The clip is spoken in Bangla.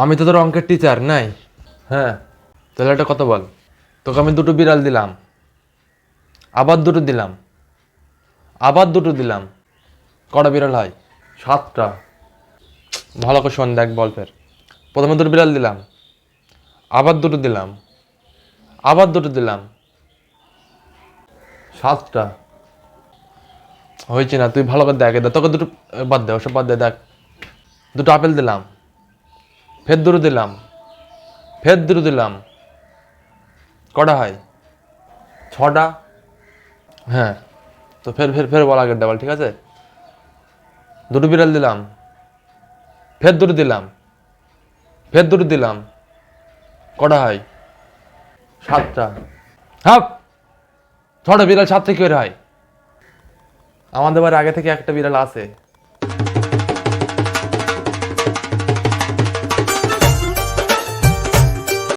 আমি তো তোর অঙ্কের টিচার নাই। হ্যাঁ, তাহলে একটা কথা বল। তোকে আমি দুটো বিড়াল দিলাম, আবার দুটো দিলাম, আবার দুটো দিলাম, কটা বিড়াল হয়? 7টা। ভালো করে শোন, দেখ বল ফের। প্রথমে দুটো বিড়াল দিলাম, আবার দুটো দিলাম, আবার দুটো দিলাম, 7টা। হয়েছে না? তুই ভালো করে দেখ। তোকে দুটো বাদ দে, ওসব বাদ দে। দেখ, দুটো আপেল দিলাম, ফের দুটো দিলাম, ফের দুটো দিলাম, কটা হয়? 6টা। হ্যাঁ, তো ফের ফের ফের বল, আগের ডাবল, ঠিক আছে? দুটো বিড়াল দিলাম, ফের দুটো দিলাম, ফের দুটো দিলাম, কটা হয়? 7টা। হ্যাঁ, 6টা বিড়াল 7 থেকে বের হয়। আমাদের বাড়ি আগে থেকে একটা বিড়াল আছে।